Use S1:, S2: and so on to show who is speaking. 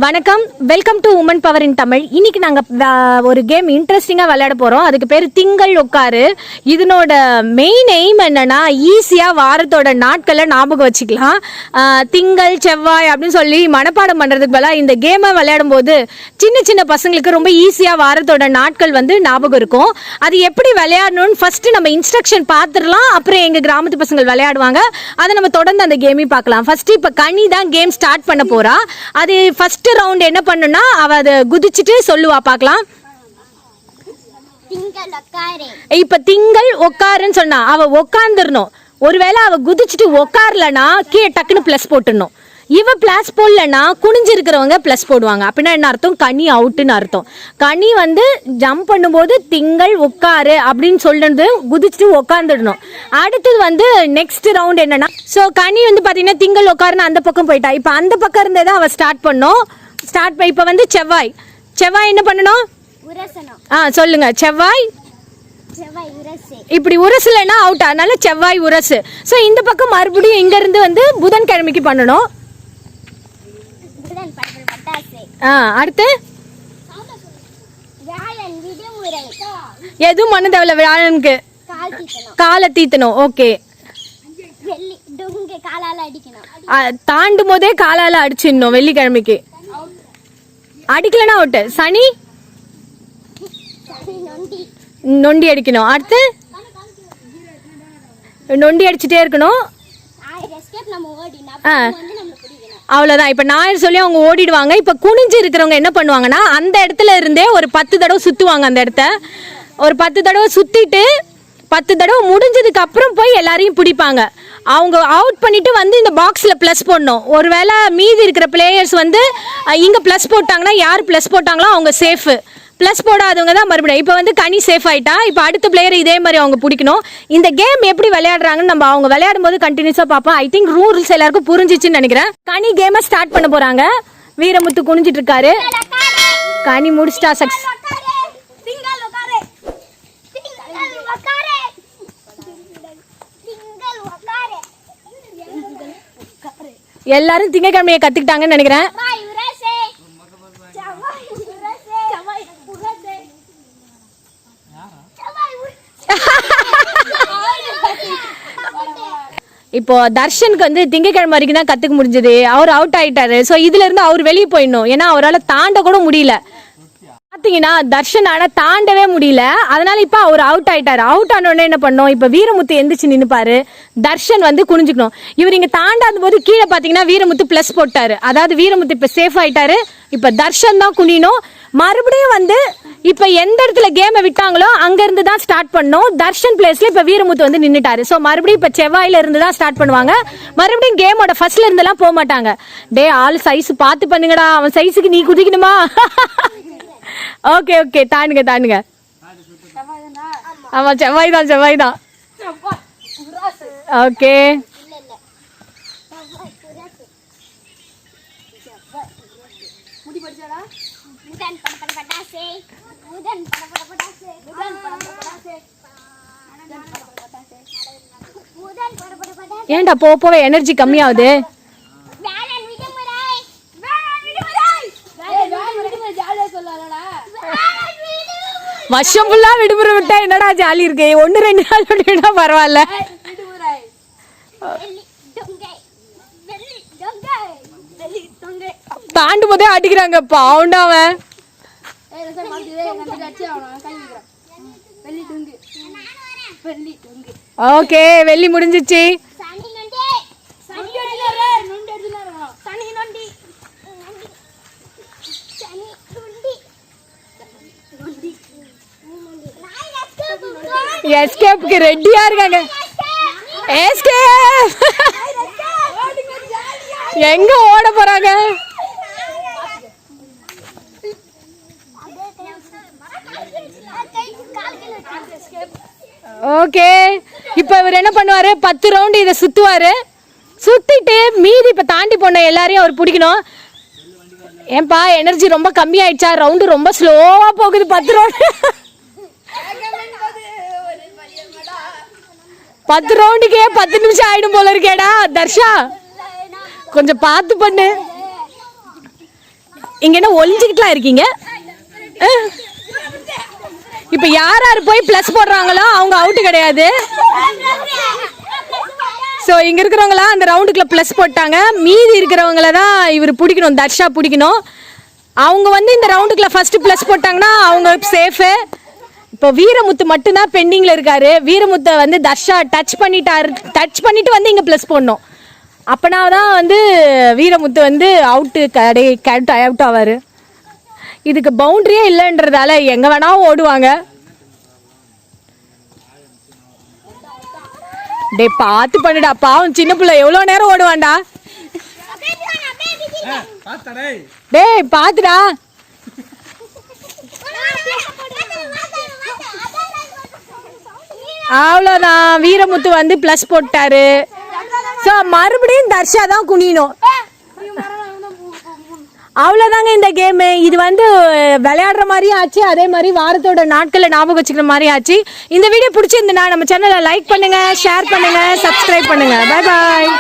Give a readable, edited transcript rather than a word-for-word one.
S1: வணக்கம், welcome to woman power in Tamil. இன்னைக்கு நாங்கள் ஒரு கேம் இன்ட்ரெஸ்டிங்காக விளையாட போகிறோம். அதுக்கு பேர் திங்கள் உட்காரு. இதனோட மெயின் எய்ம் என்னன்னா, ஈஸியாக வாரத்தோட நாட்களை ஞாபகம் வச்சுக்கலாம். திங்கள் செவ்வாய் அப்படின்னு சொல்லி மனப்பாடம் பண்ணுறதுக்கு பதிலாக இந்த கேமை விளையாடும் போது சின்ன சின்ன பசங்களுக்கு ரொம்ப ஈஸியாக வாரத்தோட நாட்கள் வந்து ஞாபகம் இருக்கும். அது எப்படி விளையாடணும்னு ஃபர்ஸ்ட் நம்ம இன்ஸ்ட்ரக்ஷன் பார்த்துடலாம். அப்புறம் எங்கள் கிராமத்து பசங்கள் விளையாடுவாங்க. அதை நம்ம தொடர்ந்து அந்த கேமையும் பார்க்கலாம். ஃபர்ஸ்ட் இப்போ கனி தான் கேம் ஸ்டார்ட் பண்ண போகிறா. அது ஃபர்ஸ்ட் ரவுண்ட் என்ன பண்ணுனா, அவ அதை குதிச்சுட்டு சொல்லுவா பார்க்கலாம். இப்ப திங்கள் உட்காருன்னு சொன்னா அவ உட்காந்துடணும். ஒருவேளை அவ குதிச்சுட்டு உட்காரலன்னா கீழே டக்குன்னு பிளஸ் போட்டுடணும். இவ பிளஸ் போடலன்னா குனிஞ்சிருக்கிறவங்க பிளஸ் போடுவாங்க. அப்படின்னா என்ன அர்த்தம்? கனி அவுட்டுன்னு அர்த்தம். கனி வந்து ஜம்ப் பண்ணும்போது திங்கள் உட்காரு அப்படின்னு சொல்றது குதிச்சுட்டு உட்காந்துடணும். அடுத்தது வந்து நெக்ஸ்ட் ரவுண்ட் என்னன்னா, ஸோ கனி வந்து பாத்தீங்கன்னா திங்கள் உட்காருன்னு அந்த பக்கம் போயிட்டா. இப்ப அந்த பக்கம் இருந்தே தான் அவ ஸ்டார்ட் பண்ணோம். இப்ப வந்து செவ்வாய் என்ன பண்ணணும்? சொல்லுங்க. செவ்வாய் இப்படி உரசலன்னா அவுட். அதனால செவ்வாய் உரசு. சோ இந்த பக்கம் மறுபடியும் இங்க இருந்து வந்து புதன்கிழமைக்கு பண்ணணும். அடுத்து எதுவும் பண்ண தேவையில்ல. வியாழனுக்கு காலை தீத்தணும். ஓகே, தாண்டும் போதே காலால அடிச்சிடணும். வெள்ளிக்கிழமைக்கு அடிக்கலனா அவுட். சனி நொண்டி அடிக்கணும். அடுத்து நொண்டி அடிச்சுட்டே இருக்கணும். அவ்வளவுதான். இப்ப ஞாயிறு சொல்லி அவங்க ஓடிடுவாங்க. இப்ப குனிஞ்சு இருக்கிறவங்க என்ன பண்ணுவாங்கன்னா, அந்த இடத்துல இருந்தே ஒரு 10 தடவை சுத்துவாங்க. அந்த இடத்த ஒரு 10 தடவை சுத்திட்டு 10 தடவை முடிஞ்சதுக்கு அப்புறம் போய் எல்லாரையும் பிடிப்பாங்க. அவங்க அவுட் பண்ணிட்டு வந்து இந்த பாக்ஸ்ல பிளஸ் போடணும். ஒருவேளை மீதி இருக்கிற பிளேயர்ஸ் வந்து இங்க பிளஸ் போட்டாங்கன்னா, யார் பிளஸ் போட்டாங்களோ அவங்க சேஃப். பிளஸ் போடாதவங்க தான் மறுபடியும். இப்போ வந்து கனி சேஃப் ஆயிட்டா. இப்போ அடுத்த பிளேயர் இதே மாதிரி அவங்க பிடிக்கணும். இந்த கேம் எப்படி விளையாடுறாங்கன்னு நம்ம அவங்க விளையாடும் போது கண்டினியூஸா பார்ப்போம். ஐ திங்க் ரூல்ஸ் எல்லாருக்கும் புரிஞ்சிச்சுன்னு நினைக்கிறேன். கனி கேமை ஸ்டார்ட் பண்ண போறாங்க. வீரமுத்து குனிஞ்சிட்டு இருக்காரு. கனி முடிச்சிட்டா. சக்ஸ் எல்லாரும் திங்கக்கிழமையை கத்துக்கிட்டாங்கன்னு நினைக்கிறேன். இப்போ தர்ஷனுக்கு வந்து திங்கக்கிழமை வரைக்கும் தான் கத்துக்க முடிஞ்சது. அவர் அவுட் ஆயிட்டாரு. ஸோ இதுல இருந்து அவர் வெளியே போயிடணும். ஏன்னா அவரால் தாண்ட கூட முடியல. பாத்தீங்கன்னா தர்ஷன் ஆனா தாண்டவே முடியல. அதனால இப்ப அவர் அவுட் ஆயிட்டாரு. அவுட் ஆன உடனே என்ன பண்ணோம்? இப்ப வீரமுத்து எந்திரிச்சு நின்னுப்பாரு. தர்ஷன் வந்து குனிஞ்சுக்கணும். இவர் இங்க தாண்டாத போது கீழே பாத்தீங்கன்னா வீரமுத்து பிளஸ் போட்டாரு. அதாவது வீரமுத்து இப்ப சேஃப் ஆயிட்டாரு. இப்ப தர்ஷன் தான் குனியணும். மறுபடியும் வந்து இப்ப எந்த இடத்துல கேமை விட்டாங்களோ அங்க இருந்து தான் ஸ்டார்ட் பண்ணோம். தர்ஷன் பிளேஸ்ல இப்ப வீரமுத்து வந்து நின்னுட்டாரு. சோ மறுபடியும் இப்ப செவ்வாயில இருந்து தான் ஸ்டார்ட் பண்ணுவாங்க. மறுபடியும் கேமோட ஃபர்ஸ்ட்ல இருந்து எல்லாம் போக மாட்டாங்க. டே ஆள் சைஸ் பார்த்து பண்ணுங்கடா. அவன் சைஸுக்கு நீ குதிக்கணுமா? Okay okay, தாண்டுங்க. ஆமா, செவ்வாய் தான். ஓகே, ஏன்டா போவே எனர்ஜி கம்மியாகுது. வருஷம் ஃபுல்லா விடுமுறை விட்டா என்னடா ஜாலி இருக்கு. 1-2 நாள் விட்டுட்டா பரவாயில்ல. தாண்டும் போதே அடிக்கிறாங்க. பாவுண்டா அவன். ஓகே, வெள்ளி முடிஞ்சிச்சு. எஸ்கேப்க்கு ரெடியா இருக்காங்க. எஸ்கேப் எங்க ஓட போறாங்க? ஓகே, இப்ப இவர் என்ன பண்ணுவாரு? 10 ரவுண்ட் இதை சுத்துவாரு. சுத்திட்டு மீதி இப்ப தாண்டி போன எல்லாரையும் அவர் பிடிக்கணும். ஏன்பா எனர்ஜி ரொம்ப கம்மி ஆயிடுச்சா? ரவுண்டு ரொம்ப ஸ்லோவா போகுது. 10 ரவுண்ட் 10 ரவுண்டுக்கே 10 நிமிஷம் ஆயிடும் போல இருக்கேடா. தர்ஷா கொஞ்சம் பார்த்து பண்ணு. இங்க என்ன ஒளிஞ்சுக்கிட்டுலாம் இருக்கீங்க? இப்ப யார் போய் பிளஸ் போடுறாங்களோ அவங்க அவுட் கிடையாது. ஸோ இங்க இருக்கிறவங்களா அந்த ரவுண்டுக்குள்ள பிளஸ் போட்டாங்க. மீதி இருக்கிறவங்கள தான் இவர் பிடிக்கணும், தர்ஷா பிடிக்கணும். அவங்க வந்து இந்த ரவுண்டுக்குள்ள ஃபர்ஸ்ட் பிளஸ் போட்டாங்கன்னா அவங்க சேஃபு. இப்போ வீரமுத்து மட்டும்தான் பெண்டிங்கில் இருக்காரு. வீரமுத்தை வந்து தர்ஷா டச் பண்ணிட்டு வந்து இங்கே ப்ளஸ் போடணும். அப்போனா தான் வந்து வீரமுத்து வந்து அவுட் ஆவார். இதுக்கு பவுண்டரியே இல்லைன்றதால எங்கே வேணாலும் ஓடுவாங்க. டே பார்த்து பண்ணுடா, பாவம் சின்ன பிள்ளை எவ்வளோ நேரம் ஓடுவான்டா. டேய் பார்த்துடா. அவ்வளோதான், வீரமுத்து வந்து ப்ளஸ் போட்டாரு. ஸோ மறுபடியும் தர்ஷா தான் குனியணும். அவ்வளோதாங்க இந்த கேமு. இது வந்து விளையாடுற மாதிரியும் ஆச்சு, அதே மாதிரி வாரத்தோட நாட்களை ஞாபகம் வச்சுக்கிற மாதிரி ஆச்சு. இந்த வீடியோ பிடிச்சிருந்துன்னா நம்ம சேனலை லைக் பண்ணுங்க, ஷேர் பண்ணுங்க, சப்ஸ்கிரைப் பண்ணுங்க. Bye bye.